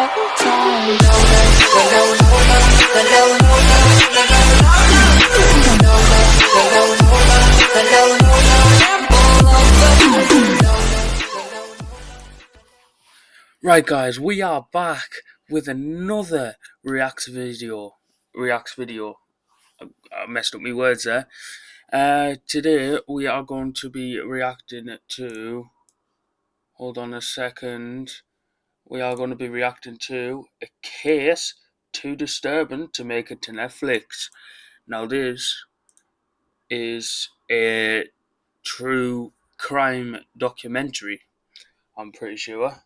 couple times. Right guys, we are back with another Reacts video. I messed up my words there. Today we are going to be reacting to, hold on a second, we are going to be reacting to A Case Too Disturbing to Make It to Netflix. Now this is a true crime documentary, I'm pretty sure.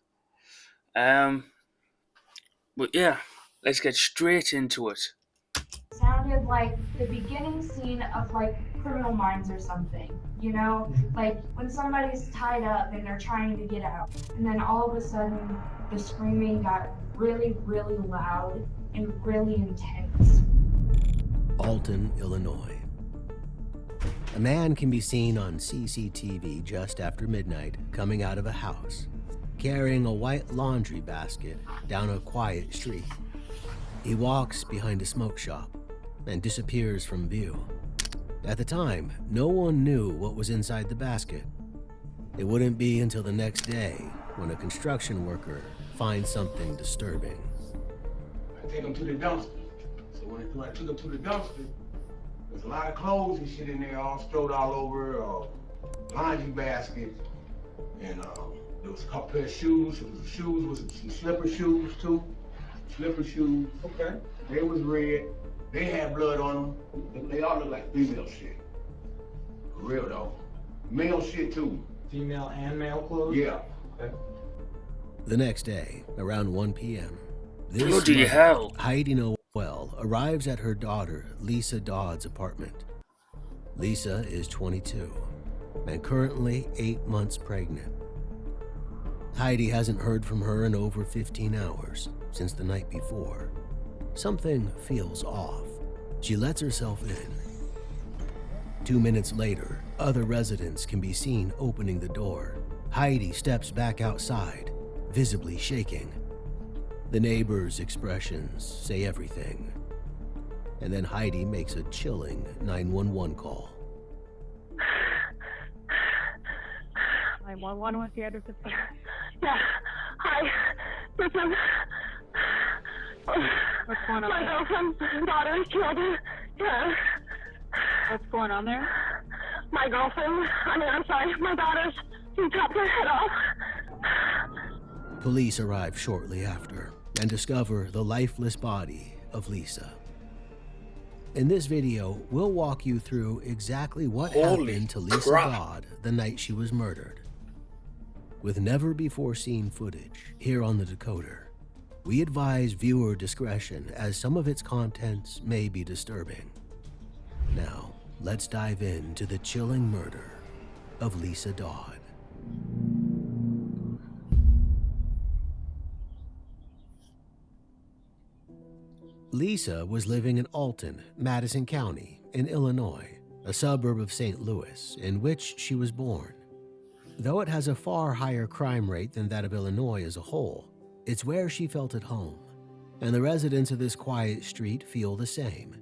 But yeah, let's get straight into it. Sounded like the beginning scene of like Criminal Minds or something, you know, like when somebody's tied up and they're trying to get out, and then all of a sudden the screaming got really, really loud and really intense. Alton, Illinois. A man can be seen on CCTV just after midnight coming out of a house, carrying a white laundry basket down a quiet street. He walks behind a smoke shop and disappears from view. At the time, no one knew what was inside the basket. It wouldn't be until the next day when a construction worker finds something disturbing. I take him to the dumpster. So when I took him to the dumpster, there's a lot of clothes and shit in there, all strode all over, laundry basket, and there was a couple pair of shoes. There was shoes, was some slipper shoes too. Slipper shoes. Okay. They was red. They had blood on them. They all look like female shit. For real though. Male shit too. Female and male clothes? Yeah. Okay. The next day, around 1 p.m., this Bloody mother, hell. Heidi Noel, arrives at her daughter Lisa Dodd's apartment. Lisa is 22 and currently 8 months pregnant. Heidi hasn't heard from her in over 15 hours since the night before. Something feels off. She lets herself in. 2 minutes later, other residents can be seen opening the door. Heidi steps back outside, visibly shaking. The neighbors' expressions say everything. And then Heidi makes a chilling 911 call. 911 with the address of... Yeah. Hi. Listen. What's going on My there? girlfriend's daughter is killed. Yeah. What's going on there? My girlfriend, I'm sorry, my daughter's, she chopped her head off. Police arrive shortly after and discover the lifeless body of Lisa. In this video, we'll walk you through exactly what Holy happened to Lisa crap. Dodd the night she was murdered. With never-before-seen footage here on the decoder, we advise viewer discretion as some of its contents may be disturbing. Now, let's dive into the chilling murder of Lisa Dodd. Lisa was living in Alton, Madison County, in Illinois, a suburb of St. Louis, in which she was born. Though it has a far higher crime rate than that of Illinois as a whole, it's where she felt at home, and the residents of this quiet street feel the same.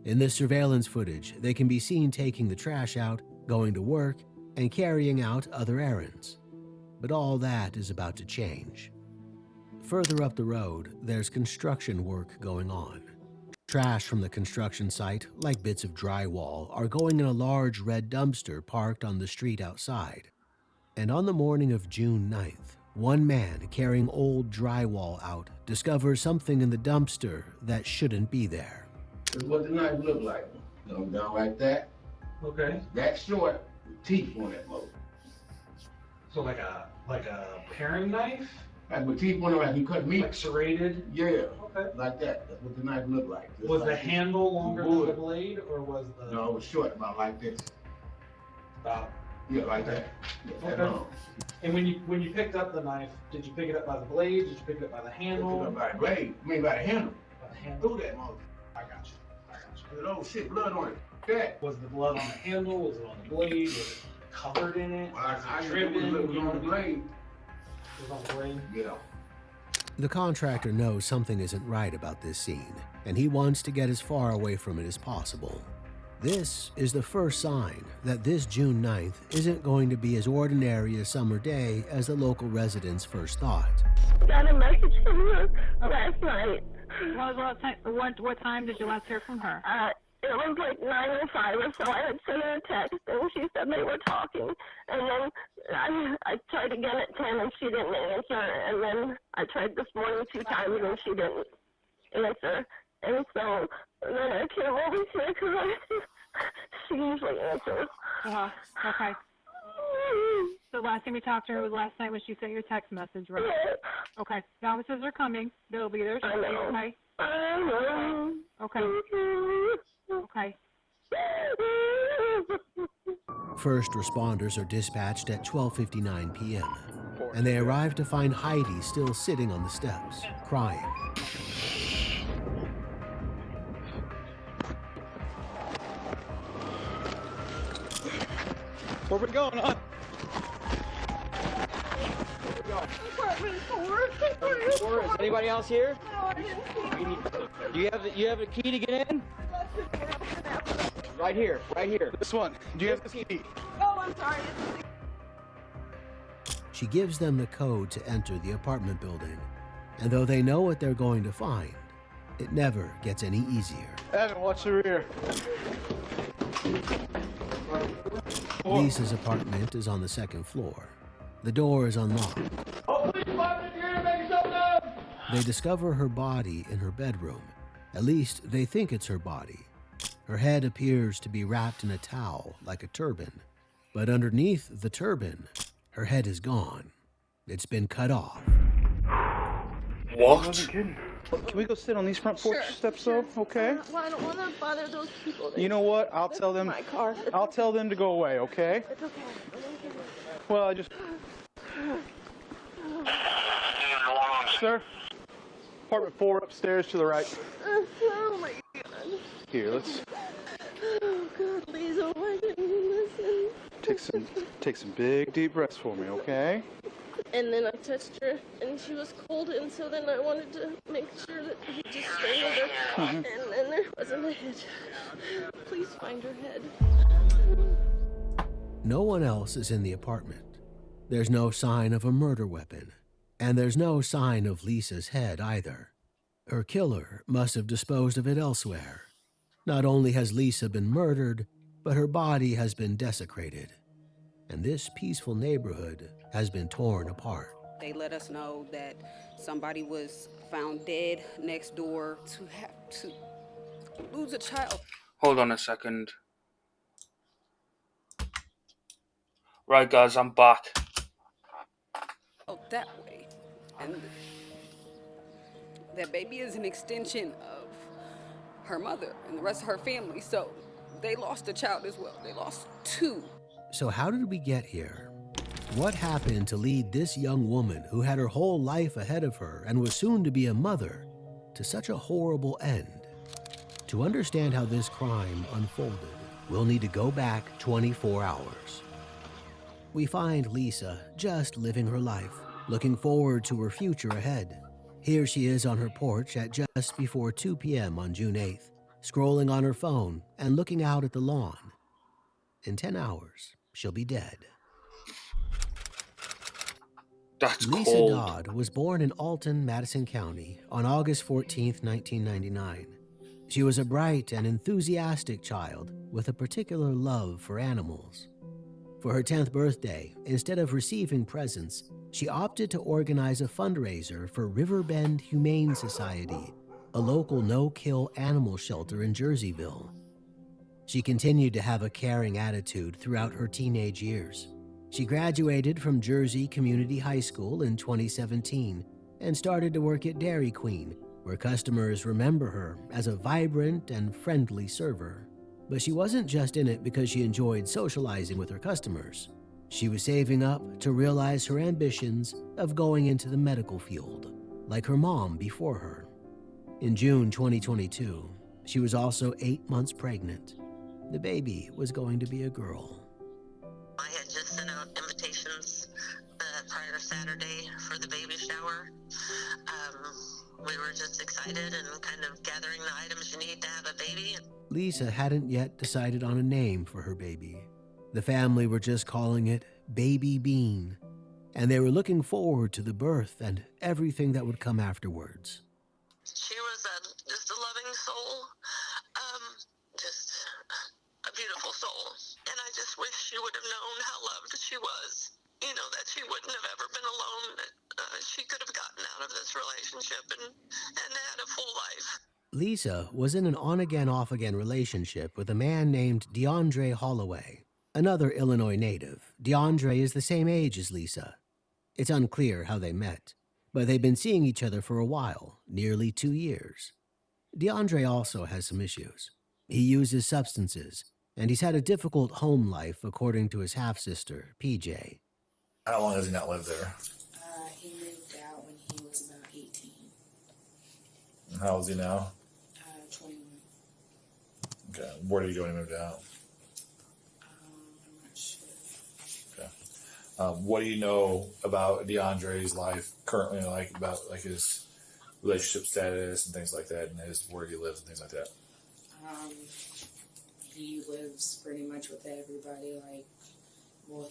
In this surveillance footage, they can be seen taking the trash out, going to work, and carrying out other errands. But all that is about to change. Further up the road, there's construction work going on. Trash from the construction site, like bits of drywall, are going in a large red dumpster parked on the street outside. And on the morning of June 9th, one man carrying old drywall out discovers something in the dumpster that shouldn't be there. This is what the knife look like. Come down like that. Okay. That short, with teeth on that mother. So like a paring knife? Like with teeth on it, like you cut meat. Like serrated? Yeah. Okay. Like that. That's what the knife look like. Just Was like the this. handle longer than the Wood. blade, or was the... No, it was short, about like this. Yeah, like that. Yeah, that Okay. long. And when you picked up the knife, did you pick it up by the blade? Did you pick it up by the handle? Pick it up by the blade. I mean by the handle. By the handle. Through that mother. I got you. Oh shit, blood on it. That. Was the blood on the handle? Was it on the blade? Was it covered in it? Well, Was I it knew it dripping? was on the blade. It was on the blade? Yeah. The contractor knows something isn't right about this scene, and he wants to get as far away from it as possible. This is the first sign that this June 9th isn't going to be as ordinary a summer day as the local residents first thought. Got a message from her last night. What time did you last hear from her? It was like 9:05 or so. I had sent her a text, and she said they were talking. And then I tried again at 10, and she didn't answer. And then I tried this morning 2 times, and she didn't answer. And so then I came over here because she usually answers. Okay. So last time you talked to her was last night when she sent your text message, right? Yes. Okay. The officers are coming. They'll be there shortly, okay? I know. Okay. Okay. First responders are dispatched at 12:59 p.m., and they arrive to find Heidi still sitting on the steps, crying. Where we going, huh? Apartment 4. Is anybody else here? No, I didn't see You have a key to get in? Right here. This one. Do you have the key? Oh, I'm sorry. She gives them the code to enter the apartment building, and though they know what they're going to find, it never gets any easier. Evan, watch the rear. Lisa's apartment is on the second floor. The door is unlocked. They discover her body in her bedroom. At least they think it's her body. Her head appears to be wrapped in a towel like a turban, but underneath the turban, her head is gone. It's been cut off. What? Can we go sit on these front porch steps, though? Okay. Well, I don't want to bother those people. You know what? I'll tell them. My car. I'll tell them to go away. Okay. It's okay. Well, I just. Sir. Apartment 4 upstairs to the right. Oh my God. Here, let's Oh God, Lisa, why didn't you listen? take some big deep breaths for me, okay? And then I touched her, and she was cold, and so then I wanted to make sure that he just strangled her. And then there wasn't a head. Please find her head. No one else is in the apartment. There's no sign of a murder weapon, and there's no sign of Lisa's head either. Her killer must have disposed of it elsewhere. Not only has Lisa been murdered, but her body has been desecrated. And this peaceful neighborhood has been torn apart. They let us know that somebody was found dead next door. To have to lose a child. Hold on a second. Right, guys, I'm back. Oh, that way. And that baby is an extension of her mother and the rest of her family. So they lost a child as well. They lost 2. So how did we get here? What happened to lead this young woman who had her whole life ahead of her and was soon to be a mother to such a horrible end? To understand how this crime unfolded, we'll need to go back 24 hours. We find Lisa just living her life, looking forward to her future ahead. Here she is on her porch at just before 2 p.m. on June 8th, scrolling on her phone and looking out at the lawn. In 10 hours, she'll be dead. That's Lisa cold. Dodd was born in Alton, Madison County on August 14, 1999. She was a bright and enthusiastic child with a particular love for animals. For her 10th birthday, instead of receiving presents, she opted to organize a fundraiser for Riverbend Humane Society, a local no-kill animal shelter in Jerseyville. She continued to have a caring attitude throughout her teenage years. She graduated from Jersey Community High School in 2017 and started to work at Dairy Queen, where customers remember her as a vibrant and friendly server. But she wasn't just in it because she enjoyed socializing with her customers. She was saving up to realize her ambitions of going into the medical field, like her mom before her. In June 2022, she was also 8 months pregnant. The baby was going to be a girl. I had just sent out invitations prior Saturday for the baby shower. We were just excited and kind of gathering the items you need to have a baby. Lisa hadn't yet decided on a name for her baby. The family were just calling it Baby Bean, and they were looking forward to the birth and everything that would come afterwards. She was just a loving soul, just a beautiful soul. And I just wish she would have known how loved she was. You know, that she wouldn't have ever been alone, that she could have gotten out of this relationship and had a full life. Lisa was in an on-again, off-again relationship with a man named DeAndre Holloway, another Illinois native. DeAndre is the same age as Lisa. It's unclear how they met, but they've been seeing each other for a while, nearly 2 years. DeAndre also has some issues. He uses substances, and he's had a difficult home life, according to his half-sister, PJ. How long has he not lived there? He moved out when he was about 18. And how old is he now? 21. Okay. Where did he go when he moved out? I'm not sure. Okay. What do you know about DeAndre's life currently, like about like his relationship status and things like that, and where he lives and things like that? He lives pretty much with everybody.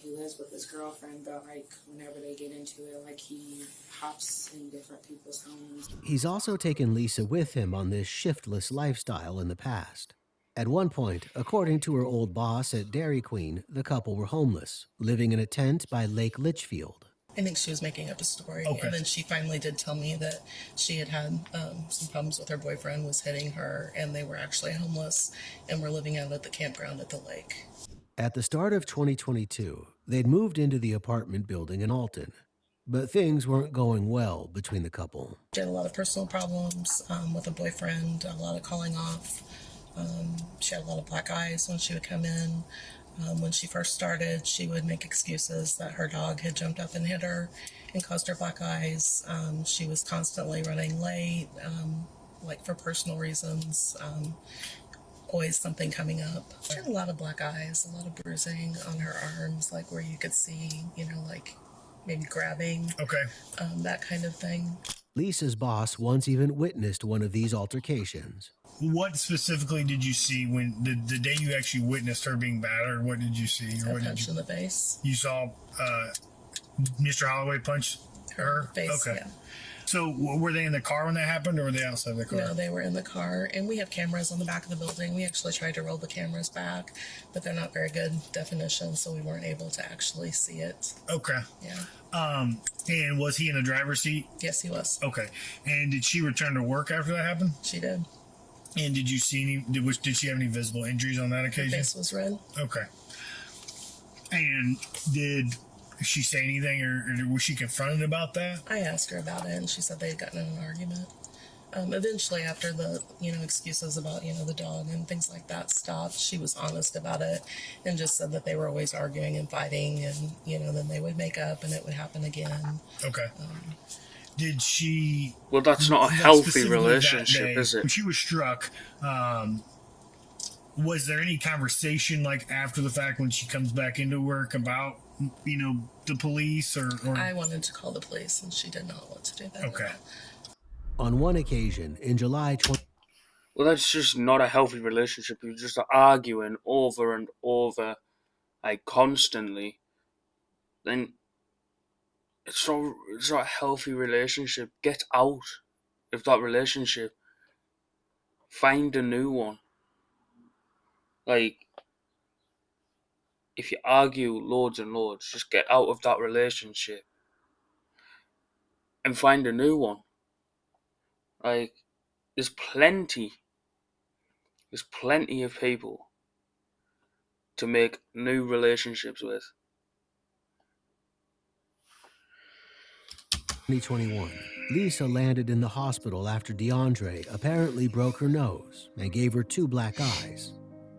He lives with his girlfriend, but whenever they get into it, he hops in different people's homes. He's also taken Lisa with him on this shiftless lifestyle in the past. At one point, according to her old boss at Dairy Queen, the couple were homeless, living in a tent by Lake Litchfield. I think she was making up a story. Okay. And then she finally did tell me that she had some problems with her boyfriend, was hitting her, and they were actually homeless and were living out at the campground at the lake. At the start of 2022, they'd moved into the apartment building in Alton, but things weren't going well between the couple. She had a lot of personal problems with a boyfriend, a lot of calling off. She had a lot of black eyes when she would come in. When she first started, she would make excuses that her dog had jumped up and hit her and caused her black eyes. She was constantly running late, for personal reasons. Always something coming up. She had a lot of black eyes, a lot of bruising on her arms, where you could see, maybe grabbing. Okay. That kind of thing. Lisa's boss once even witnessed one of these altercations. What specifically did you see when the day you actually witnessed her being battered? What did you see? A punch in the face. You saw Mr. Holloway punch her? Face, okay. Yeah. So were they in the car when that happened, or were they outside the car? No, they were in the car, and we have cameras on the back of the building. We actually tried to roll the cameras back, but they're not very good definition, so we weren't able to actually see it. Okay. Yeah. And was he in the driver's seat? Yes, he was. Okay. And did she return to work after that happened? She did. And did you see any? Did she have any visible injuries on that occasion? Her face was red. Okay. And did she say anything, or was she confronted about that? I asked her about it, and she said they had gotten in an argument. Eventually, after the excuses about the dog and things like that stopped, she was honest about it and just said that they were always arguing and fighting, and then they would make up and it would happen again. Okay. Did she? Well, that's not a healthy specifically relationship, that day, is it? When she was struck, was there any conversation after the fact when she comes back into work about the police or? I wanted to call the police, and she did not want to do that. Okay. On one occasion, in July 20... Well, that's just not a healthy relationship. You're just arguing over and over, constantly. Then it's not a healthy relationship. Get out of that relationship. Find a new one. If you argue loads and loads, just get out of that relationship and find a new one. There's plenty of people to make new relationships with. 2021, Lisa landed in the hospital after DeAndre apparently broke her nose and gave her 2 black eyes.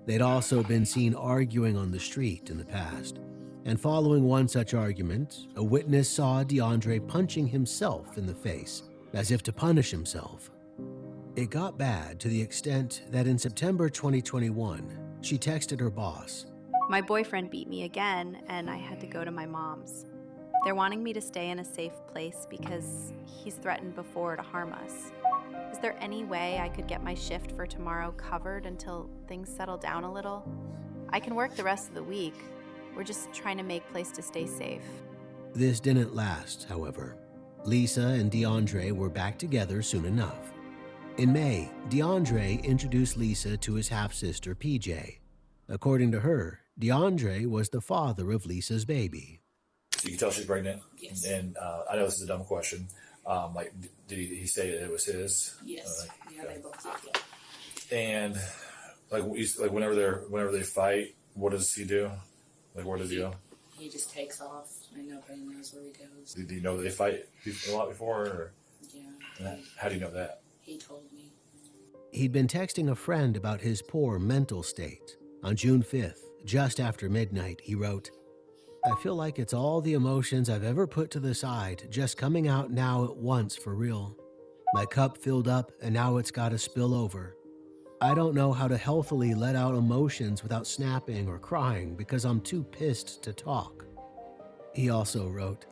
They'd also been seen arguing on the street in the past. And following one such argument, a witness saw DeAndre punching himself in the face, as if to punish himself. It got bad to the extent that in September 2021, she texted her boss. My boyfriend beat me again, and I had to go to my mom's. They're wanting me to stay in a safe place because he's threatened before to harm us. Is there any way I could get my shift for tomorrow covered until things settle down a little? I can work the rest of the week. We're just trying to make place to stay safe. This didn't last, however. Lisa and DeAndre were back together soon enough. In May, DeAndre introduced Lisa to his half-sister, PJ. According to her, DeAndre was the father of Lisa's baby. So you can tell she's pregnant. Yes. And I know this is a dumb question. Did he say that it was his? Yes. They both did. Yeah. And whenever they fight, what does he do? Where does he go? He just takes off, and nobody knows where he goes. Do you know that they fight a lot before? Or? Yeah. How do you know that? He told me. He'd been texting a friend about his poor mental state. On June 5th, just after midnight, he wrote, "I feel like it's all the emotions I've ever put to the side just coming out now at once for real. My cup filled up and now it's got to spill over. I don't know how to healthily let out emotions without snapping or crying because I'm too pissed to talk." He also wrote,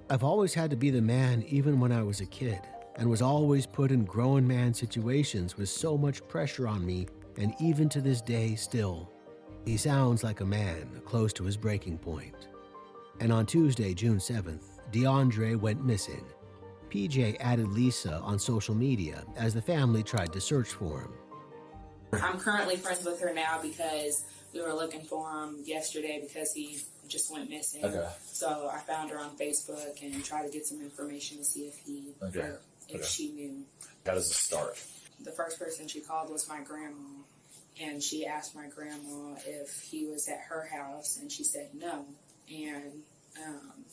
"I've always had to be the man even when I was a kid and was always put in grown man situations with so much pressure on me, and even to this day still. He sounds like a man close to his breaking point." And on Tuesday, June 7th, DeAndre went missing. PJ added Lisa on social media as the family tried to search for him. I'm currently friends with her now because we were looking for him yesterday because he just went missing. Okay. So I found her on Facebook and tried to get some information to see if she knew. How does it start? The first person she called was my grandma, and she asked my grandma if he was at her house, and she said no. And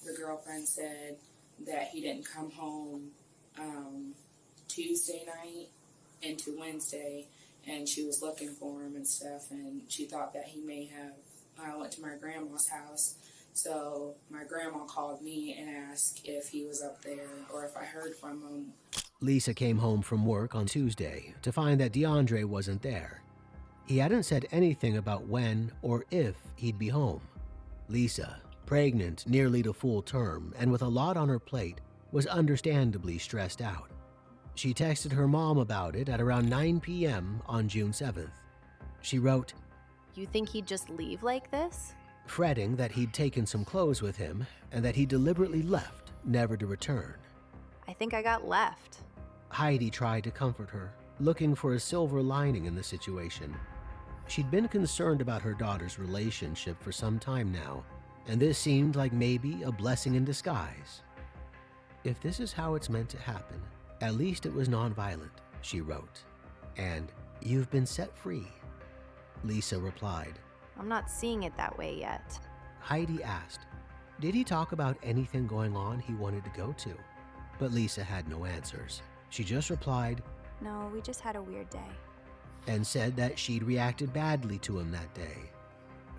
the girlfriend said that he didn't come home Tuesday night into Wednesday, and she was looking for him and stuff, and she thought that he may have went to my grandma's house. So my grandma called me and asked if he was up there or if I heard from him. Lisa came home from work on Tuesday to find that DeAndre wasn't there. He hadn't said anything about when or if he'd be home. Lisa, pregnant nearly to full term and with a lot on her plate, was understandably stressed out. She texted her mom about it at around 9 p.m. on June 7th. She wrote, You think he'd just leave like this? Fretting that he'd taken some clothes with him and that he deliberately left, never to return. I think I got left. Heidi tried to comfort her, looking for a silver lining in the situation. She'd been concerned about her daughter's relationship for some time now, and this seemed like maybe a blessing in disguise. If this is how it's meant to happen, at least it was nonviolent, she wrote. And you've been set free. Lisa replied. I'm not seeing it that way yet. Heidi asked, did he talk about anything going on he wanted to go to? But Lisa had no answers. She just replied, No, we just had a weird day. And said that she'd reacted badly to him that day.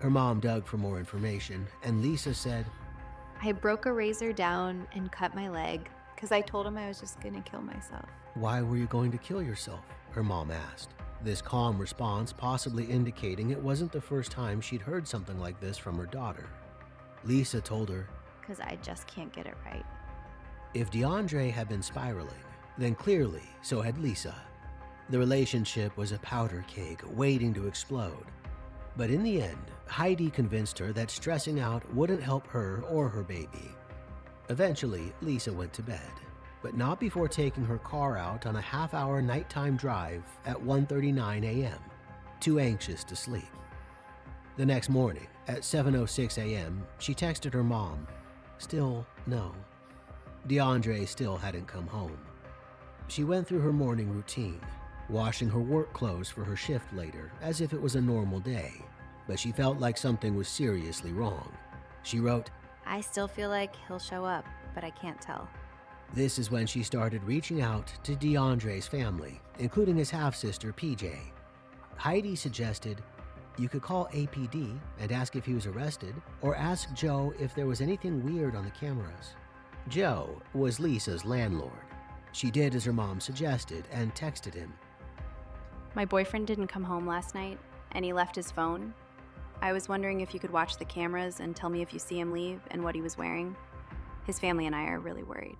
Her mom dug for more information, and Lisa said, I broke a razor down and cut my leg because I told him I was just going to kill myself. Why were you going to kill yourself? Her mom asked. This calm response possibly indicating it wasn't the first time she'd heard something like this from her daughter. Lisa told her, Because I just can't get it right. If DeAndre had been spiraling, then clearly so had Lisa. The relationship was a powder keg waiting to explode. But in the end, Heidi convinced her that stressing out wouldn't help her or her baby. Eventually, Lisa went to bed, but not before taking her car out on a half-hour nighttime drive at 1:39 a.m., too anxious to sleep. The next morning, at 7:06 a.m., she texted her mom. Still no. DeAndre still hadn't come home. She went through her morning routine, washing her work clothes for her shift later, as if it was a normal day, but she felt like something was seriously wrong. She wrote, I still feel like he'll show up, but I can't tell. This is when she started reaching out to DeAndre's family, including his half-sister, PJ. Heidi suggested you could call APD and ask if he was arrested, or ask Joe if there was anything weird on the cameras. Joe was Lisa's landlord. She did as her mom suggested and texted him. My boyfriend didn't come home last night, and he left his phone. I was wondering if you could watch the cameras and tell me if you see him leave and what he was wearing. His family and I are really worried.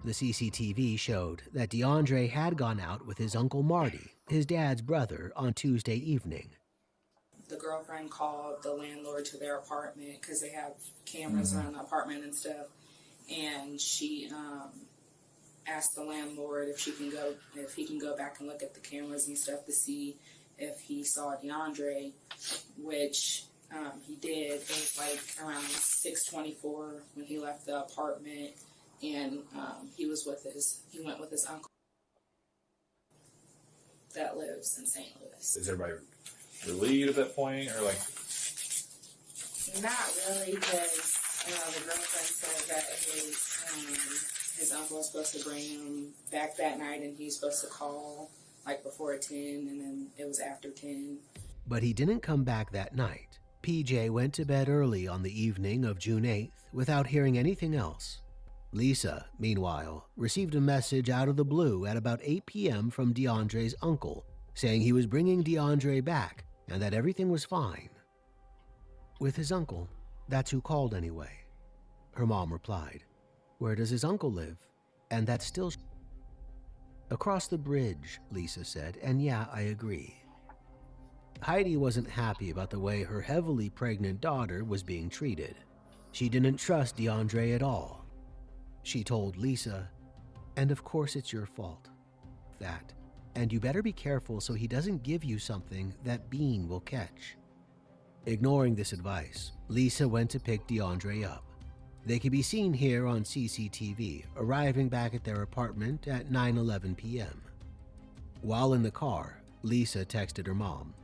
The CCTV showed that DeAndre had gone out with his Uncle Marty, his dad's brother, on Tuesday evening. The girlfriend called the landlord to their apartment because they have cameras around the apartment and stuff. And she asked the landlord if he can go back and look at the cameras and stuff to see if he saw DeAndre, which he did. It was like around 6:24 when he left the apartment, and he went with his uncle that lives in St. Louis. Is everybody relieved at that point, or like? Not really, because the girlfriend said that his uncle was supposed to bring him back that night, and he was supposed to call like before 10, and then it was after 10. But he didn't come back that night. PJ went to bed early on the evening of June 8th without hearing anything else. Lisa, meanwhile, received a message out of the blue at about 8 p.m. from DeAndre's uncle, saying he was bringing DeAndre back and that everything was fine. With his uncle, that's who called anyway. Her mom replied, "Where does his uncle live?" And that's still... "Across the bridge," Lisa said, "and yeah, I agree." Heidi wasn't happy about the way her heavily pregnant daughter was being treated. She didn't trust DeAndre at all. She told Lisa, "And of course it's your fault. That. And you better be careful so he doesn't give you something that Bean will catch." Ignoring this advice, Lisa went to pick DeAndre up. They can be seen here on CCTV arriving back at their apartment at 9:11 p.m. While in the car, Lisa texted her mom,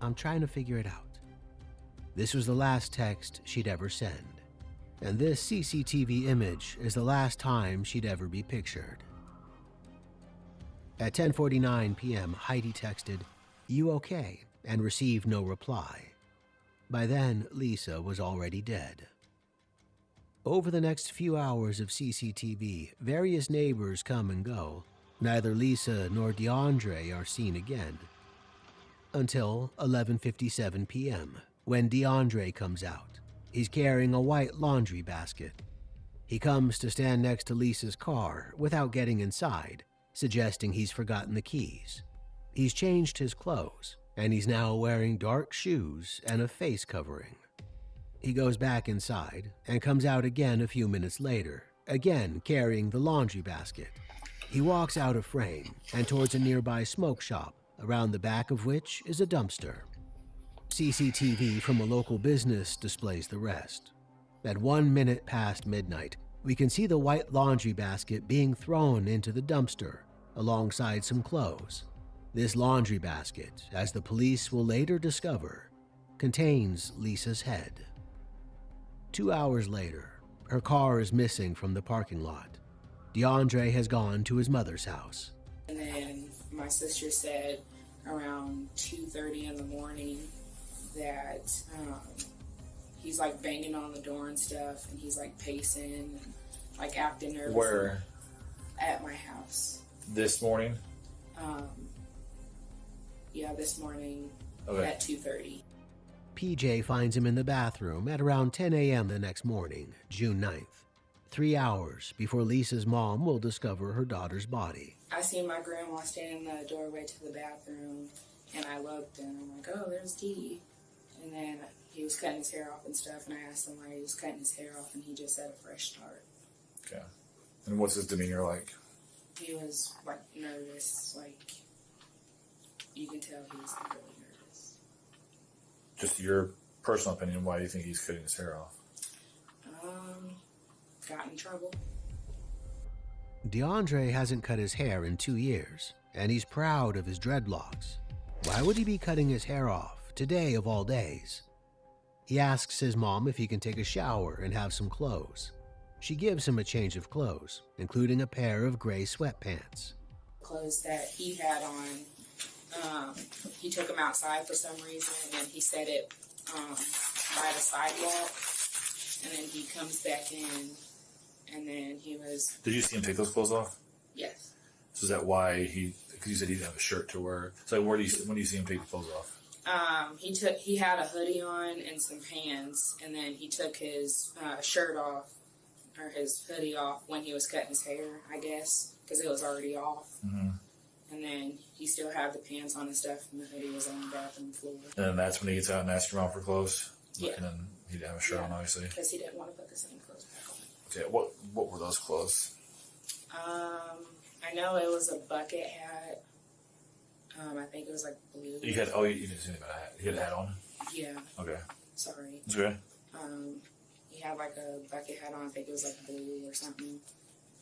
"I'm trying to figure it out." This was the last text she'd ever send. And this CCTV image is the last time she'd ever be pictured. At 10:49 p.m., Heidi texted, "You okay?" and received no reply. By then, Lisa was already dead. Over the next few hours of CCTV, various neighbors come and go. Neither Lisa nor DeAndre are seen again. Until 11:57 p.m., when DeAndre comes out. He's carrying a white laundry basket. He comes to stand next to Lisa's car without getting inside, suggesting he's forgotten the keys. He's changed his clothes, and he's now wearing dark shoes and a face covering. He goes back inside and comes out again a few minutes later, again carrying the laundry basket. He walks out of frame and towards a nearby smoke shop, around the back of which is a dumpster. CCTV from a local business displays the rest. At 1 minute past midnight, we can see the white laundry basket being thrown into the dumpster alongside some clothes. This laundry basket, as the police will later discover, contains Lisa's head. 2 hours later, her car is missing from the parking lot. DeAndre has gone to his mother's house. And then my sister said around 2:30 in the morning that he's like banging on the door and stuff, and he's like pacing and like acting nervous. Where? At my house. This morning? Yeah, this morning Okay. at 2:30. PJ finds him in the bathroom at around 10 a.m. the next morning, June 9th, 3 hours before Lisa's mom will discover her daughter's body. I seen my grandma stand in the doorway to the bathroom, and I looked, and I'm like, "Oh, there's Dee." And then he was cutting his hair off and stuff, and I asked him why he was cutting his hair off, and he just said a fresh start. Okay. And what's his demeanor like? He was like nervous, like you can tell he was really nervous. Just your personal opinion, why do you think he's cutting his hair off? Got in trouble. DeAndre hasn't cut his hair in 2 years, and he's proud of his dreadlocks. Why would he be cutting his hair off today of all days? He asks his mom if he can take a shower and have some clothes. She gives him a change of clothes, including a pair of gray sweatpants. Clothes that he had on, he took them outside for some reason, and he set it by the sidewalk, and then he comes back in, and then he was... Did you see him take those clothes off? Yes. So is that why because you said he didn't have a shirt to wear. So when do you see him take the clothes off? He had a hoodie on and some pants, and then he took his shirt off, or his hoodie off when he was cutting his hair, I guess, because it was already off. Mm-hmm. And then he still had the pants on and stuff, and the hoodie was on the bathroom floor. And then that's when he gets out and asks your mom for clothes? Yeah. And then he didn't have a shirt on, obviously? Because he didn't want to put the same clothes back on. Okay, what were those clothes? I know it was a bucket hat. I think it was like blue. You didn't say anything about a hat. He had a hat on? Yeah. Okay. Sorry. It's okay. He had like a bucket hat on. I think it was like blue or something.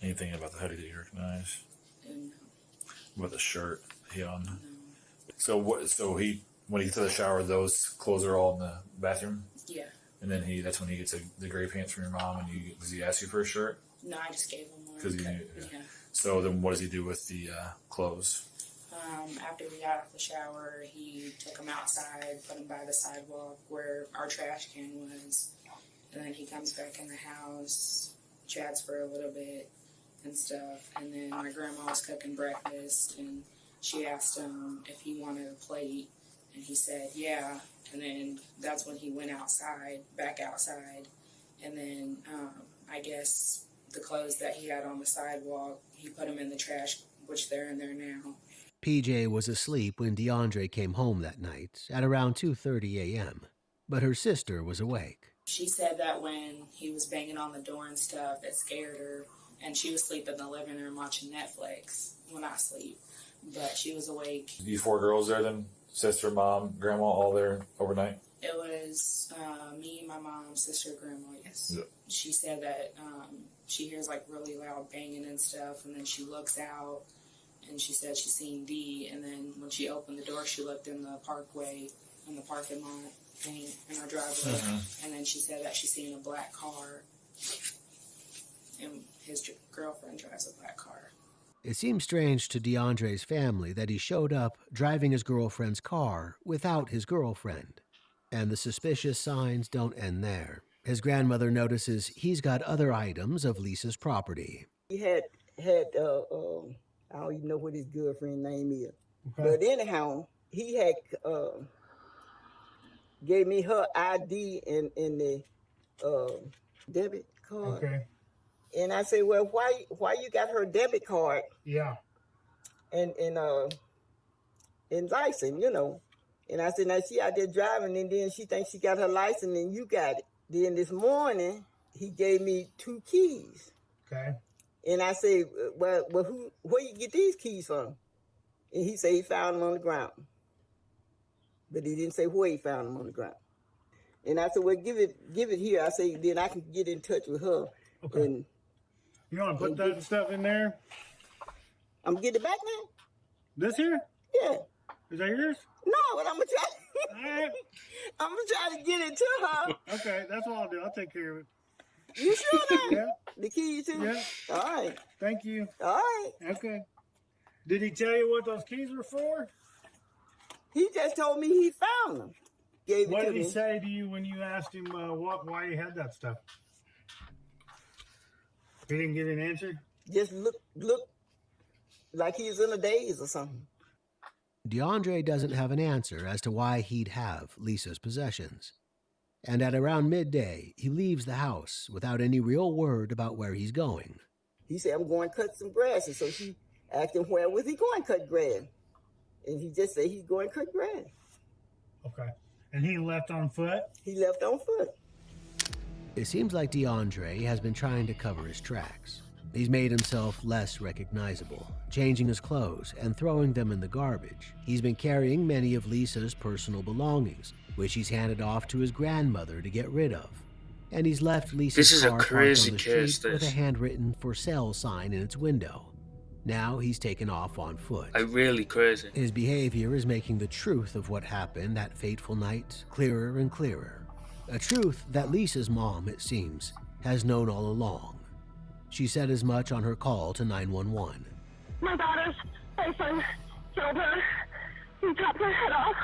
Anything about the hoodie that you recognize? No. What about the shirt he had on? No. So when he gets to the shower, those clothes are all in the bathroom? Yeah. And then that's when he gets the gray pants from your mom, and does he ask you for a shirt? No, I just gave him one. Because he knew. Yeah. So then what does he do with the clothes? After we got out the shower, he took them outside, put them by the sidewalk where our trash can was. And then he comes back in the house, chats for a little bit and stuff. And then my grandma was cooking breakfast, and she asked him if he wanted a plate. And he said, yeah. And then that's when he went back outside. And then I guess the clothes that he had on the sidewalk, he put them in the trash, which they're in there now. PJ was asleep when DeAndre came home that night at around 2:30 a.m., but her sister was awake. She said that when he was banging on the door and stuff, it scared her, and she was asleep in the living room watching Netflix when I sleep, but she was awake. These 4 girls there then? Sister, mom, grandma, all there overnight? It was me, my mom, sister, grandma, yes. Yeah. She said that she hears like really loud banging and stuff, and then she looks out, and she said she seen D, and then when she opened the door, she looked in the parkway, in the parking lot, in our driveway, and then she said that she seen a black car, and his girlfriend drives a black car. It seems strange to DeAndre's family that he showed up driving his girlfriend's car without his girlfriend. And the suspicious signs don't end there. His grandmother notices he's got other items of Lisa's property. He had I don't even know what his girlfriend's name is. Okay. But anyhow, he had gave me her ID in the debit card. Okay. And I said, well, why you got her debit card? Yeah. And license, you know. And I said, now she out there driving, and then she thinks she got her license, and you got it. Then this morning, he gave me 2 keys. Okay. And I said, well, where you get these keys from? And he said he found them on the ground. But he didn't say where he found them on the ground. And I said, well, give it here. I said, then I can get in touch with her. Okay. And you want to put that stuff in there? I'm getting it back now? This here? Yeah. Is that yours? No, but I'm going to try. I'm going to try to get it to her. Okay, that's what I'll do. I'll take care of it. You sure that? Yeah. The keys too? Yeah. All right. Thank you. All right. Okay. Did he tell you what those keys were for? He just told me he found them. What did he say to you when you asked him why he had that stuff? He didn't get an answer? Just look like he's in a daze or something. DeAndre doesn't have an answer as to why he'd have Lisa's possessions. And at around midday, he leaves the house without any real word about where he's going. He said, I'm going to cut some grass. And so she asked him, where was he going to cut grass? And he just said he's going to cut grass. Okay. And he left on foot? He left on foot. It seems like DeAndre has been trying to cover his tracks. He's made himself less recognizable, changing his clothes and throwing them in the garbage. He's been carrying many of Lisa's personal belongings, which he's handed off to his grandmother to get rid of. And he's left Lisa's car parked on the street with a handwritten "for sale" sign in its window. Now he's taken off on foot. Really crazy. His behavior is making the truth of what happened that fateful night clearer and clearer. A truth that Lisa's mom, it seems, has known all along. She said as much on her call to 911. My daughter's boyfriend killed her. He chopped her head off.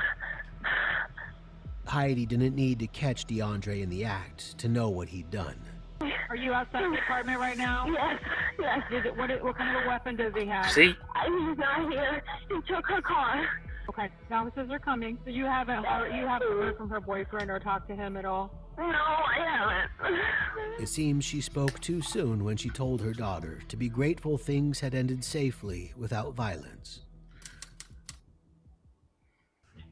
Heidi didn't need to catch DeAndre in the act to know what he'd done. Are you outside the apartment right now? Yes, yes. What kind of a weapon does he have? See? He's not here. He took her car. Okay, the officers are coming. So you haven't heard from her boyfriend or talked to him at all? No, I haven't. It seems she spoke too soon when she told her daughter to be grateful things had ended safely without violence.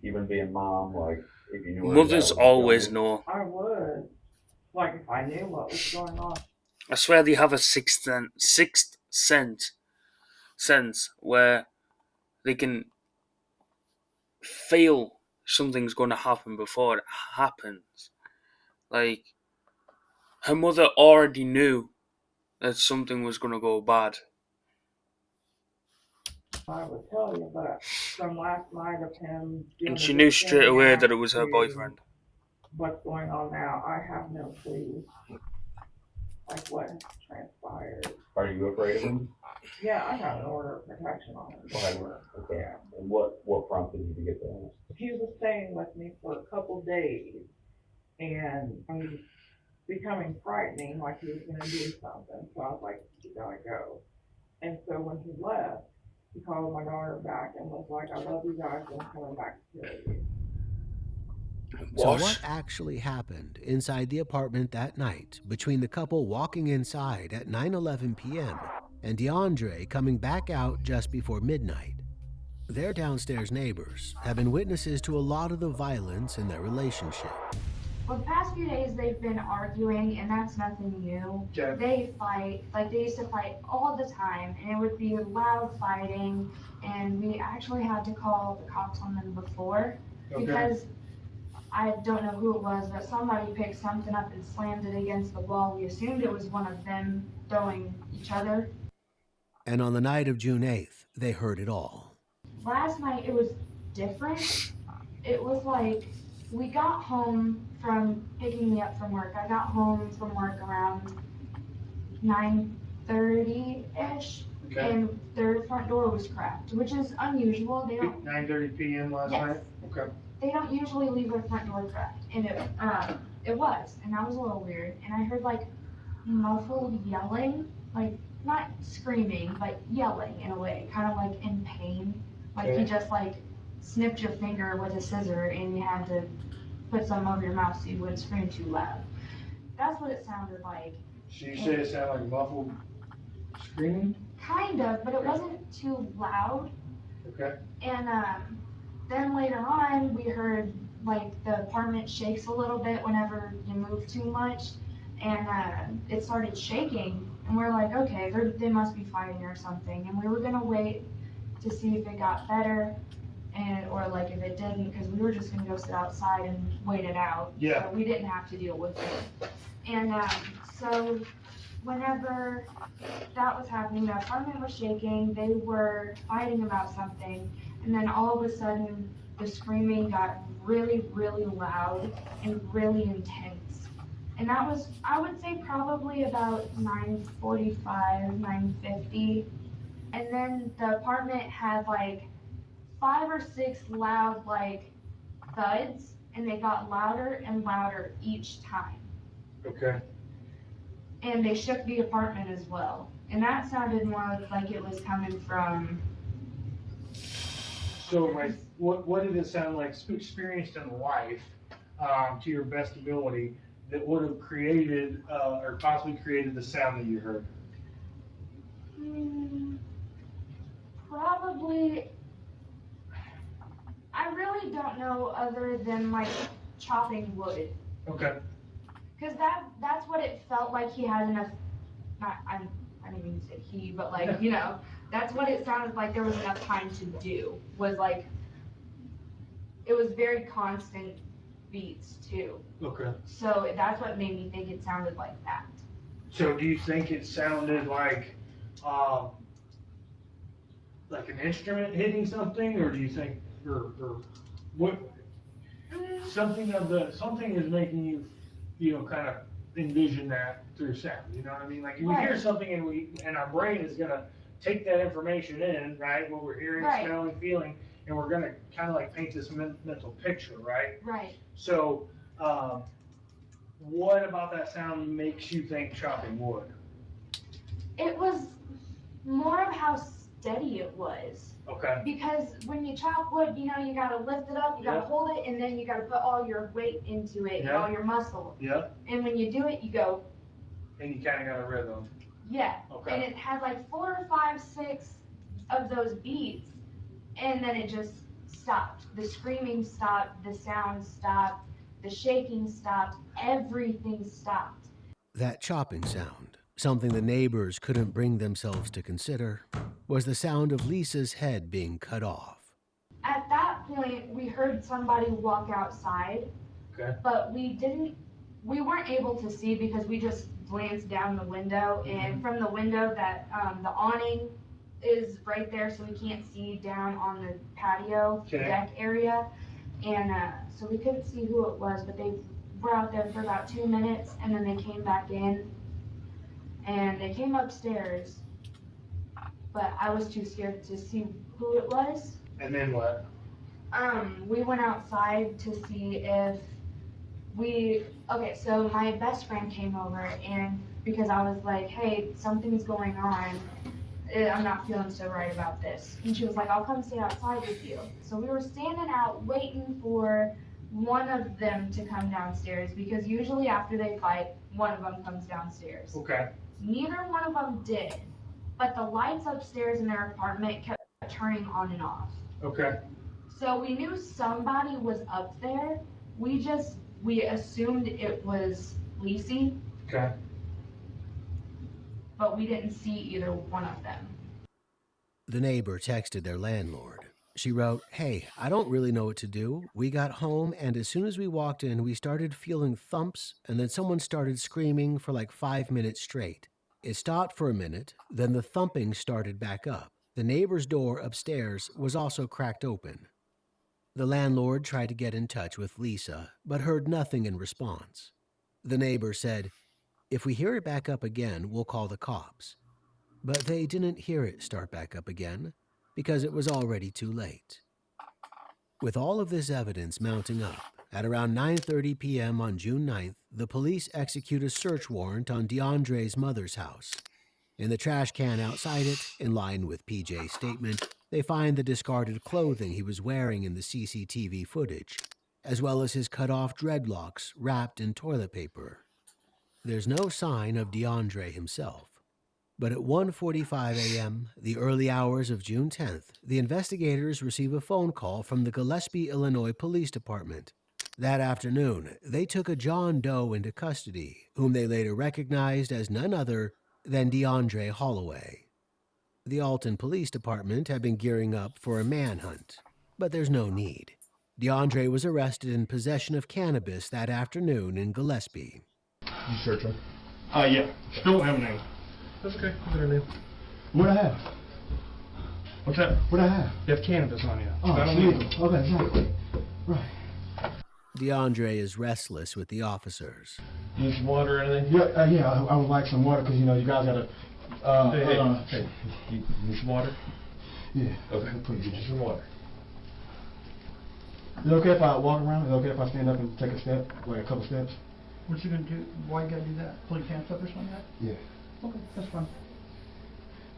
Even being mom, like, if you knew where Mothers that was always going. know. I would. Like, if I knew what was going on. I swear they have a sixth sense where they can feel something's going to happen before it happens. Like, her mother already knew that something was going to go bad. I would tell you, but from last night of him doing And she the knew big straight thing away out that it was her to boyfriend. what's going on now, I have no clue. Like what has transpired. Are you afraid of him? Yeah, I got an order of protection on him. Okay. Yeah. And what prompted you to get that? He was staying with me for a couple days, and he was becoming frightening, like he was going to do something. So I was like, you gotta go. And so when he left, he called my daughter back and was like, I love you guys, and I'm coming back to kill you. So what actually happened inside the apartment that night between the couple walking inside at 9:11 p.m. and DeAndre coming back out just before midnight? Their downstairs neighbors have been witnesses to a lot of the violence in their relationship. Well, the past few days they've been arguing, and that's nothing new. Okay. They fight, like they used to fight all the time, and it would be loud fighting, and we actually had to call the cops on them before, because I don't know who it was, but somebody picked something up and slammed it against the wall. We assumed it was one of them throwing each other. And on the night of June 8th, they heard it all. Last night it was different. It was like we got home from picking me up from work. I got home from work around 9:30-ish, and their front door was cracked, which is unusual. They don't. 9:30 p.m. last night. Okay. They don't usually leave their front door cracked, and it was, and that was a little weird. And I heard like muffled yelling, like not screaming, but yelling in a way, kind of like in pain, like you just like snipped your finger with a scissor and you had to put some over your mouth so you wouldn't scream too loud. That's what it sounded like. So you said it sounded like muffled screaming? Kind of, but it wasn't too loud. Okay. And then later on, we heard like the apartment shakes a little bit whenever you move too much, and it started shaking. And we're like, okay, they must be fighting or something. And we were gonna wait to see if it got better, or like if it didn't, because we were just gonna go sit outside and wait it out. Yeah. So we didn't have to deal with it. And so whenever that was happening, the apartment was shaking, they were fighting about something, and then all of a sudden the screaming got really, really loud and really intense. And that was, I would say, probably about 9:45, 9:50. And then the apartment had like 5 or 6 loud like thuds, and they got louder and louder each time. Okay. And they shook the apartment as well. And that sounded more like it was coming from. So, like, what did it sound like experienced in life, to your best ability, that would have created or possibly created the sound that you heard? Probably. I really don't know, other than like chopping wood. Okay. Because that's what it felt like. He had enough. I didn't mean to say he, but like, you know, that's what it sounded like there was enough time to do. Was like, it was very constant beats too. Okay. So that's what made me think it sounded like that. So do you think it sounded like an instrument hitting something, or do you think, or what? Something is making you, kind of envision that through sound. You know what I mean? Like we hear something and our brain is gonna take that information in, right? What we're hearing, smelling, feeling, and we're gonna kind of like paint this mental picture, right? Right. So, what about that sound makes you think chopping wood? It was more of how steady it was. Okay. Because when you chop wood, you know, you gotta lift it up, you gotta hold it, and then you gotta put all your weight into it and all your muscle. Yeah. And when you do it, you go. And you kind of got a rhythm. Yeah. Okay. And it had like 4 or 5, 6 of those beats, and then it just stopped. The screaming stopped, the sound stopped, the shaking stopped, everything stopped. That chopping sound, something the neighbors couldn't bring themselves to consider, was the sound of Lisa's head being cut off. At that point, we heard somebody walk outside, but we weren't able to see because we just glanced down the window, and from the window that the awning is right there, so we can't see down on the patio deck area, and so we couldn't see who it was, but they were out there for about 2 minutes, and then they came back in, and they came upstairs, but I was too scared to see who it was. And then what? We went outside to see if so my best friend came over, and because I was like, hey, something's going on, I'm not feeling so right about this. And she was like, I'll come stay outside with you. So we were standing out waiting for one of them to come downstairs, because usually after they fight, one of them comes downstairs. Okay. Neither one of them did, but the lights upstairs in their apartment kept turning on and off. Okay. So we knew somebody was up there. We assumed it was Lacey. Okay. But we didn't see either one of them. The neighbor texted their landlord. She wrote, "Hey, I don't really know what to do. We got home, and as soon as we walked in, we started feeling thumps, and then someone started screaming for like 5 minutes straight. It stopped for a minute, then the thumping started back up. The neighbor's door upstairs was also cracked open." The landlord tried to get in touch with Lisa, but heard nothing in response. The neighbor said, "If we hear it back up again, we'll call the cops." But they didn't hear it start back up again because it was already too late. With all of this evidence mounting up, at around 9:30 p.m. on June 9th, the police execute a search warrant on DeAndre's mother's house. In the trash can outside it, in line with PJ's statement, they find the discarded clothing he was wearing in the CCTV footage, as well as his cut-off dreadlocks wrapped in toilet paper. There's no sign of DeAndre himself. But at 1:45 a.m., the early hours of June 10th, the investigators receive a phone call from the Gillespie, Illinois Police Department. That afternoon, they took a John Doe into custody, whom they later recognized as none other than DeAndre Holloway. The Alton Police Department had been gearing up for a manhunt, but there's no need. DeAndre was arrested in possession of cannabis that afternoon in Gillespie. You search her? Yeah. Don't have a name. That's okay. What's her name? What I have? What's that? What I have? You have cannabis on you. Oh, sweet. Okay, exactly. Right. DeAndre is restless with the officers. Need some water or anything? Yeah, I would like some water because, you know, you guys got to... Hey, you need some water? Yeah. Okay, please, get you some water. Is it okay if I walk around? Is it okay if I stand up and take a step, like a couple steps? What you gonna do? Why you gotta do that? Pull your pants up or something like that? Yeah. Okay, that's fine.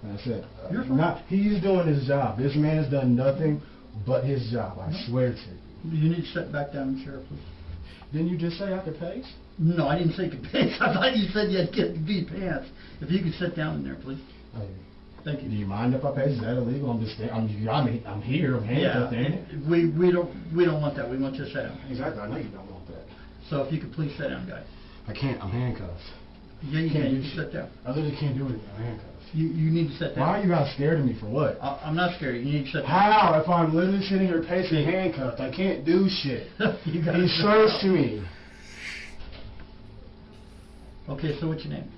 And I said, You're fine. he's doing his job. This man has done nothing but his job. I swear to you. You need to sit back down, Sheriff, please. Didn't you just say I could pace? No, I didn't say you could pace. I thought you said you had to get the pants. If you could sit down in there, please. Thank you. Do you mind if I pace? Is that illegal? I'm here. I'm handcuffed, ain't it? We don't want that. We want you to sit down. Exactly. I know you don't want that. So if you could please sit down, guys. I can't. I'm handcuffed. Yeah, you can. You can sit down. I literally can't do anything. I'm handcuffed. You need to sit down. Why are you guys scared of me for what? I'm not scared. You need to sit down. How? If I'm literally sitting here pacing handcuffed, I can't do shit. He searched me. Okay, so what's your name?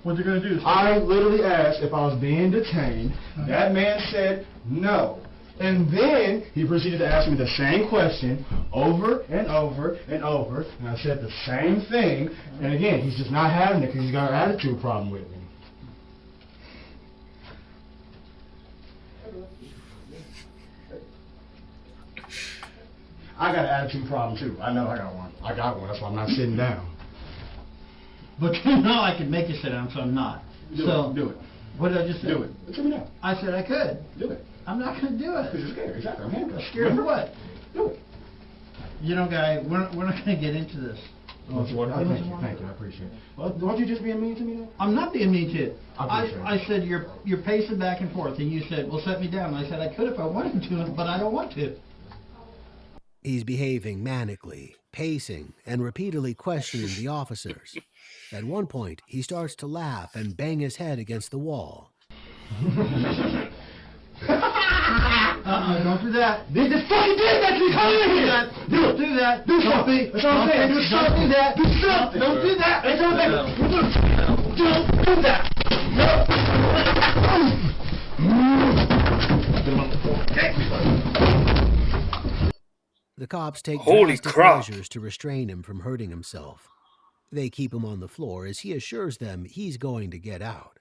What they're going to do is... I literally asked if I was being detained. That man said no. And then he proceeded to ask me the same question over and over and over. And I said the same thing. And again, he's just not having it because he's got an attitude problem with me. I got an attitude problem too. I know I got one. I got one. That's why I'm not sitting down. But now I can make you sit down, so I'm not. Do it. What did I just say? Do it. Tell me now. I said I could. Do it. I'm not going to do it. Because you're scared. Exactly. I'm handcuffed. Scared of what? Do it. You know, guy, we're not going to get into this. Thank you, I appreciate it. Well, don't you just being mean to me though? I'm not being mean to you. I said you're pacing back and forth, and you said, well, set me down. And I said I could if I wanted to, but I don't want to. He's behaving manically, pacing, and repeatedly questioning the officers. At one point, he starts to laugh and bang his head against the wall. Don't do that. They just fucking did that to me. Come in here. Don't do that. Do something. That's what I'm saying. Do something. Do that. Do something. Don't do that. That's what I'm saying. Don't do that. The cops take Holy drastic crap. measures to restrain him from hurting himself. They keep him on the floor as he assures them he's going to get out.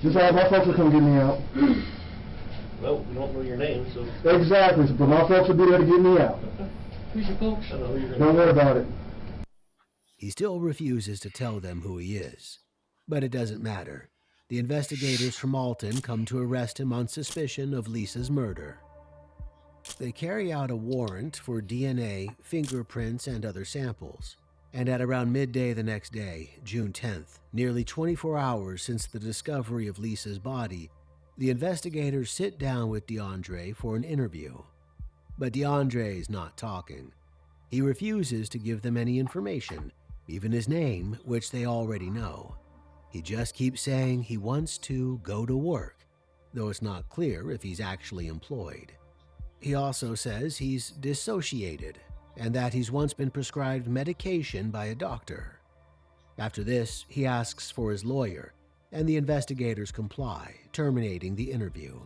Just have my folks will come get me out. Well, we don't know your name, so... Exactly, but my folks will be there to get me out. Who's your folks? I don't know who you're Don't worry about it. He still refuses to tell them who he is. But it doesn't matter. The investigators from Alton come to arrest him on suspicion of Lisa's murder. They carry out a warrant for DNA, fingerprints, and other samples. And at around midday the next day, June 10th, nearly 24 hours since the discovery of Lisa's body, the investigators sit down with DeAndre for an interview. But DeAndre's not talking. He refuses to give them any information, even his name, which they already know. He just keeps saying he wants to go to work, though it's not clear if he's actually employed. He also says he's dissociated and that he's once been prescribed medication by a doctor. After this, he asks for his lawyer, and the investigators comply, terminating the interview.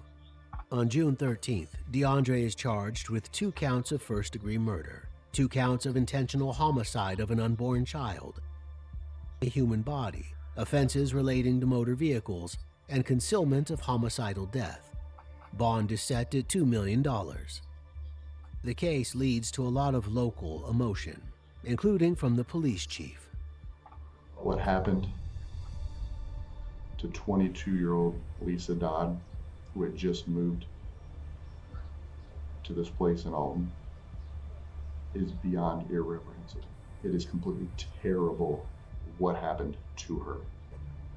On June 13th, DeAndre is charged with 2 counts of first-degree murder, 2 counts of intentional homicide of an unborn child, a human body, offenses relating to motor vehicles, and concealment of homicidal death. Bond is set at $2 million. The case leads to a lot of local emotion, including from the police chief. What happened to 22-year-old Lisa Dodd, who had just moved to this place in Alton, is beyond irreprehensible. It is completely terrible what happened to her.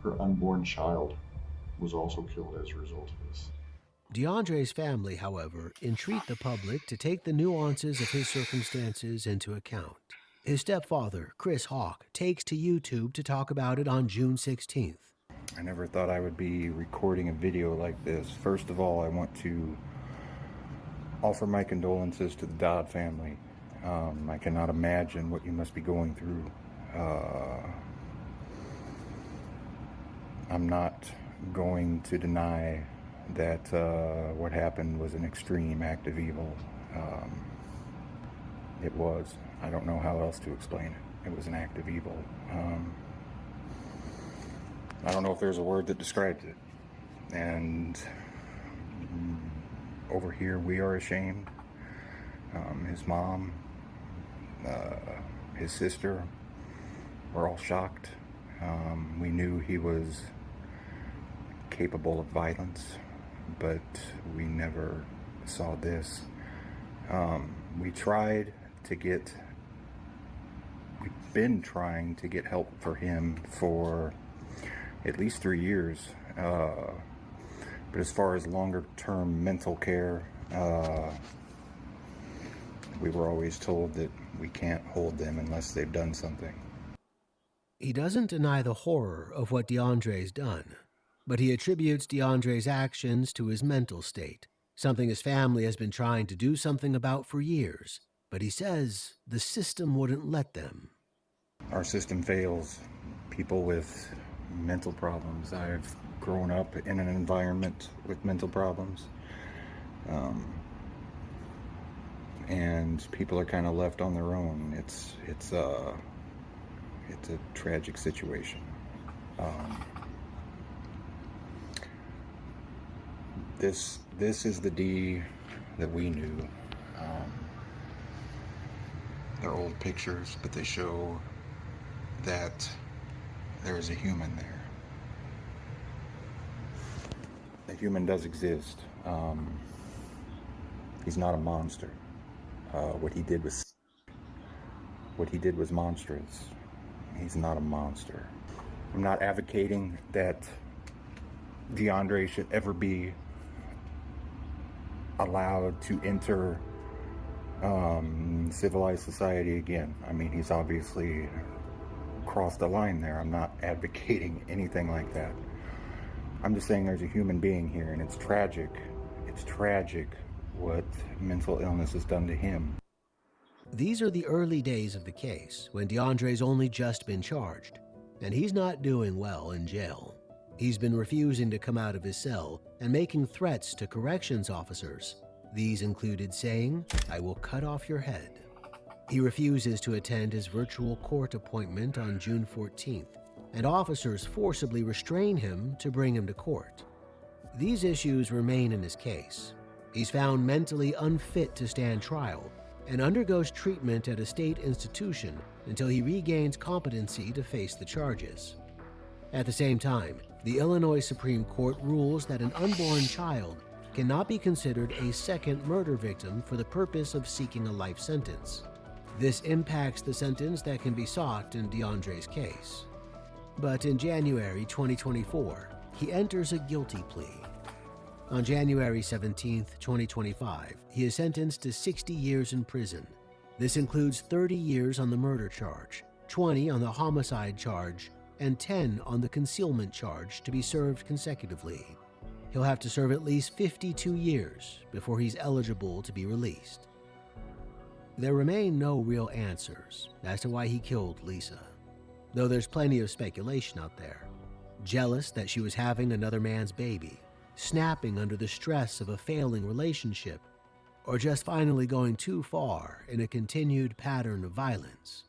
Her unborn child was also killed as a result of this. DeAndre's family, however, entreat the public to take the nuances of his circumstances into account. His stepfather, Chris Hawk, takes to YouTube to talk about it on June 16th. I never thought I would be recording a video like this. First of all, I want to offer my condolences to the Dodd family. I cannot imagine what you must be going through. I'm not going to deny that what happened was an extreme act of evil. It was. I don't know how else to explain it. It was an act of evil. I don't know if there's a word that describes it. And over here we are ashamed. His mom, his sister, we're all shocked. We knew he was capable of violence, but we never saw this. We've been trying to get help for him for at least 3 years. But as far as longer term mental care, we were always told that we can't hold them unless they've done something. He doesn't deny the horror of what DeAndre's done, but he attributes DeAndre's actions to his mental state, something his family has been trying to do something about for years. But he says the system wouldn't let them. Our system fails people with mental problems. I've grown up in an environment with mental problems. And people are kind of left on their own. It's a tragic situation. This is the D that we knew. They're old pictures, but they show that there is a human there. a human does exist. He's not a monster. What he did was monstrous. He's not a monster. I'm not advocating that DeAndre should ever be allowed to enter civilized society again. I mean, he's obviously crossed the line there. I'm not advocating anything like that. I'm just saying there's a human being here, and it's tragic. It's tragic what mental illness has done to him. These are the early days of the case, when DeAndre's only just been charged, and he's not doing well in jail. He's been refusing to come out of his cell and making threats to corrections officers. These included saying, "I will cut off your head." He refuses to attend his virtual court appointment on June 14th, and officers forcibly restrain him to bring him to court. These issues remain in his case. He's found mentally unfit to stand trial and undergoes treatment at a state institution until he regains competency to face the charges. At the same time, the Illinois Supreme Court rules that an unborn child cannot be considered a second murder victim for the purpose of seeking a life sentence. This impacts the sentence that can be sought in DeAndre's case. But in January 2024, he enters a guilty plea. On January 17, 2025, he is sentenced to 60 years in prison. This includes 30 years on the murder charge, 20 on the homicide charge, and 10 on the concealment charge to be served consecutively. He'll have to serve at least 52 years before he's eligible to be released. There remain no real answers as to why he killed Lisa, though there's plenty of speculation out there. Jealous that she was having another man's baby, snapping under the stress of a failing relationship, or just finally going too far in a continued pattern of violence.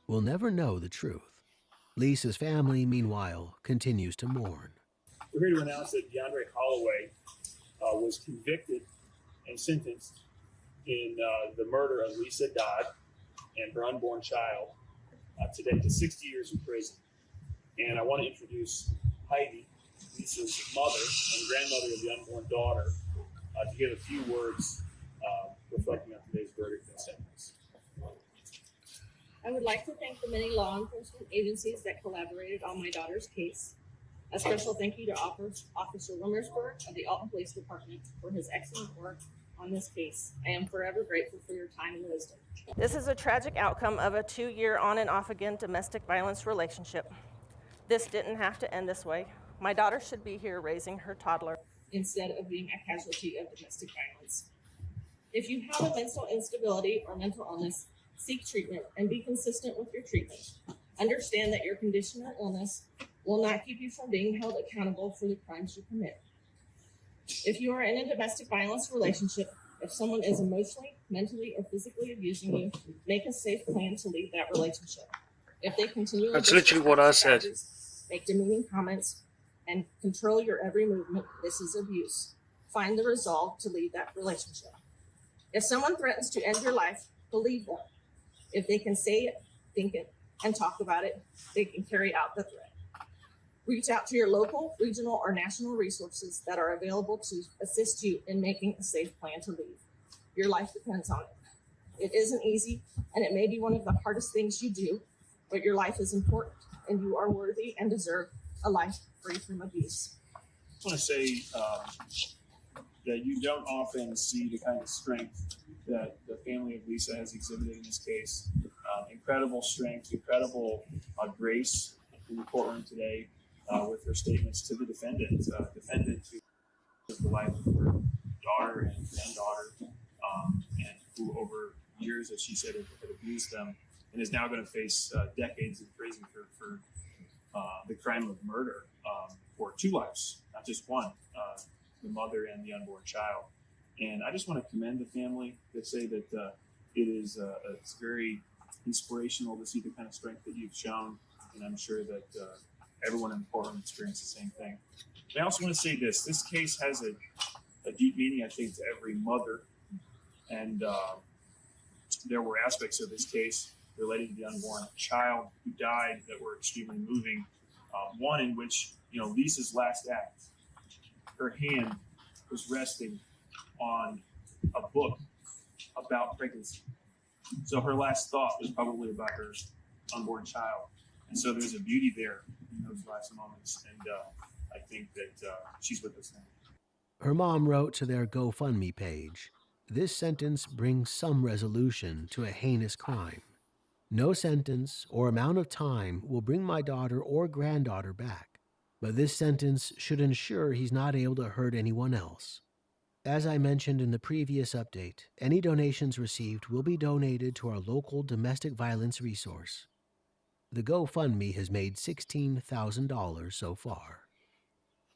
We'll never know the truth. Lisa's family, meanwhile, continues to mourn. We're here to announce that DeAndre Holloway was convicted and sentenced in the murder of Lisa Dodd and her unborn child today to 60 years in prison. And I want to introduce Heidi, Lisa's mother and grandmother of the unborn daughter, to give a few words reflecting on today's verdict and sentence. I would like to thank the many law enforcement agencies that collaborated on my daughter's case. A special thank you to Officer Wimmersberg of the Alton Police Department for his excellent work on this case. I am forever grateful for your time and wisdom. This is a tragic outcome of a 2-year on and off again domestic violence relationship. This didn't have to end this way. My daughter should be here raising her toddler instead of being a casualty of domestic violence. If you have a mental instability or mental illness, seek treatment and be consistent with your treatment. Understand that your condition or illness will not keep you from being held accountable for the crimes you commit. If you are in a domestic violence relationship, if someone is emotionally, mentally, or physically abusing you, make a safe plan to leave that relationship. If they continue, That's literally what I said. Make demeaning comments, and control your every movement, this is abuse. Find the resolve to leave that relationship. If someone threatens to end your life, believe them. If they can say it, think it, and talk about it, they can carry out the threat. Reach out to your local, regional, or national resources that are available to assist you in making a safe plan to leave. Your life depends on it. It isn't easy, and it may be one of the hardest things you do, but your life is important, and you are worthy and deserve a life free from abuse. I want to say that you don't often see the kind of strength that the family of Lisa has exhibited in this case. Incredible strength, incredible grace in the courtroom today with her statements to the defendant to the life of her daughter and granddaughter, and who over years, as she said, had abused them, and is now going to face decades in prison for the crime of murder for 2 lives, not just one, the mother and the unborn child. And I just want to commend the family to say that it's very inspirational to see the kind of strength that you've shown, and I'm sure that everyone in the courtroom experienced the same thing. I also want to say this case has a deep meaning, I think, to every mother, and there were aspects of this case related to the unborn child who died that were extremely moving. One in which, Lisa's last act her hand was resting on a book about pregnancy. So her last thought was probably about her unborn child. And so there's a beauty there in those last moments. And I think that she's with us now. Her mom wrote to their GoFundMe page, "This sentence brings some resolution to a heinous crime. No sentence or amount of time will bring my daughter or granddaughter back, but this sentence should ensure he's not able to hurt anyone else. As I mentioned in the previous update, any donations received will be donated to our local domestic violence resource. The GoFundMe has made $16,000 so far."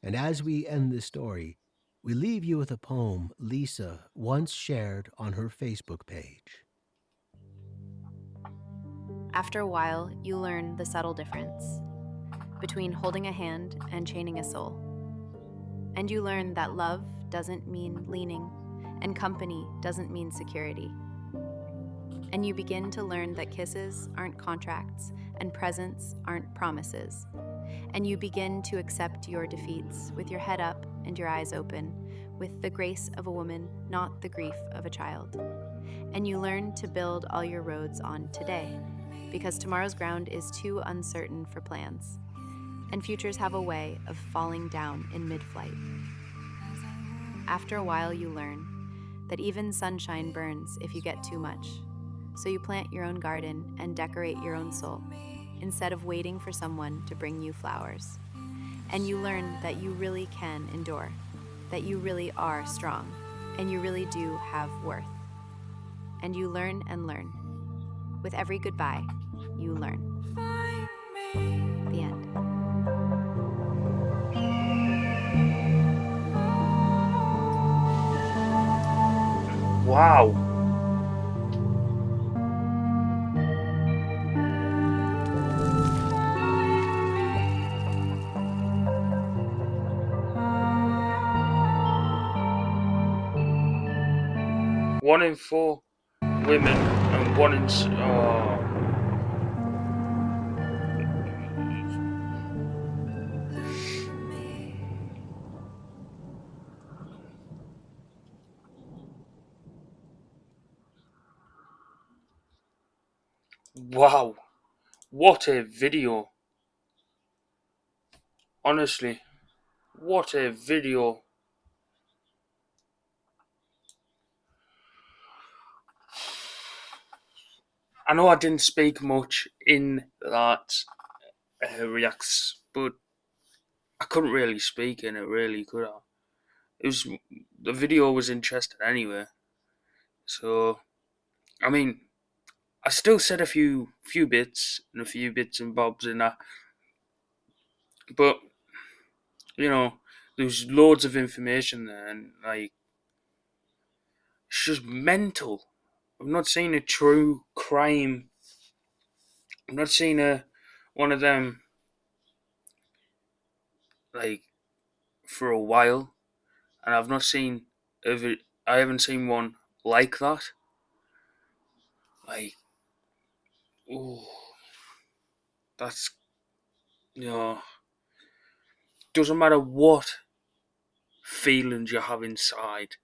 And as we end this story, we leave you with a poem Lisa once shared on her Facebook page. After a while, you learn the subtle difference between holding a hand and chaining a soul. And you learn that love doesn't mean leaning, and company doesn't mean security. And you begin to learn that kisses aren't contracts, and presents aren't promises. And you begin to accept your defeats with your head up and your eyes open, with the grace of a woman, not the grief of a child. And you learn to build all your roads on today, because tomorrow's ground is too uncertain for plans, and futures have a way of falling down in mid-flight. After a while, you learn that even sunshine burns if you get too much, so you plant your own garden and decorate your own soul, instead of waiting for someone to bring you flowers. And you learn that you really can endure, that you really are strong, and you really do have worth. And you learn and learn. With every goodbye, you learn. The end. Wow. One in four women and one in wow, what a video. Honestly, what a video. I know I didn't speak much in that reacts, but I couldn't really speak in it, really, could I? It was the video was interesting anyway. So I mean, I still said a few bits and bobs in that, but you know, there's loads of information there, and like it's just mental. I've not seen a true crime. I've not seen a one of them like for a while, and I've not seen I haven't seen one like that. Like, oh, that's you know, doesn't matter what feelings you have inside.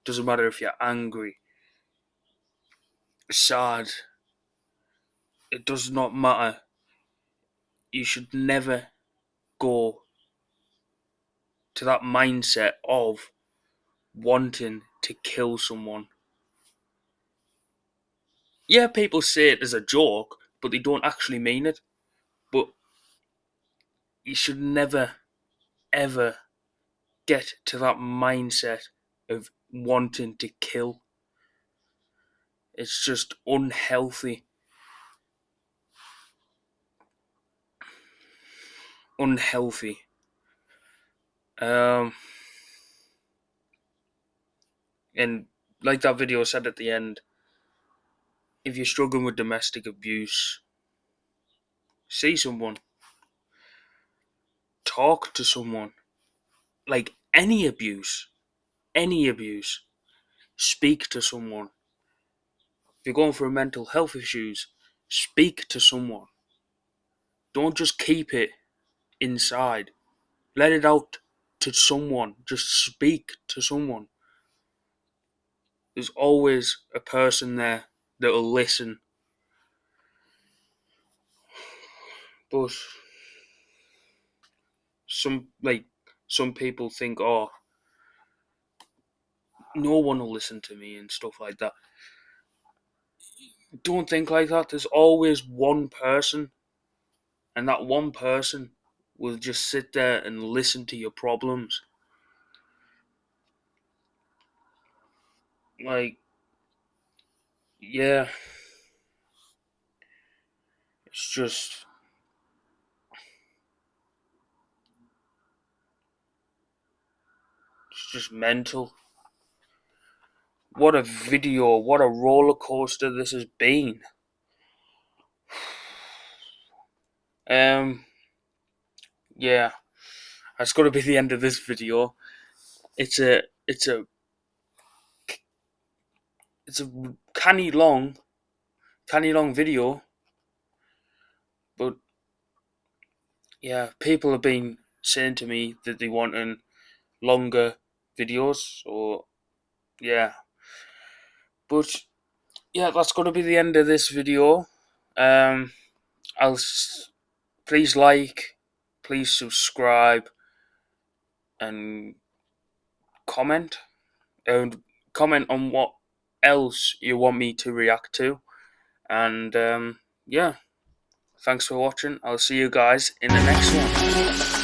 Doesn't matter if you're angry, sad. It does not matter. You should never go to that mindset of wanting to kill someone. Yeah, people say it as a joke, but they don't actually mean it. But you should never, ever get to that mindset of wanting to kill. It's just unhealthy. Unhealthy. Um, and like that video said at the end, if you're struggling with domestic abuse, see someone, talk to someone. Like any abuse, speak to someone. If you're going through mental health issues, speak to someone. Don't just keep it inside. Let it out to someone. Just speak to someone. There's always a person there that'll listen. But some people think, oh, no one will listen to me and stuff like that. Don't think like that. There's always one person, and that one person will just sit there and listen to your problems. Like, yeah, it's just mental. What a video, what a roller coaster this has been. Yeah, that's got to be the end of this video. It's a canny long video, but yeah, people have been saying to me that they want longer videos, or yeah, but yeah, that's going to be the end of this video. I'll please like, please subscribe, and comment, and comment on what else you want me to react to. And yeah, thanks for watching. I'll see you guys in the next one.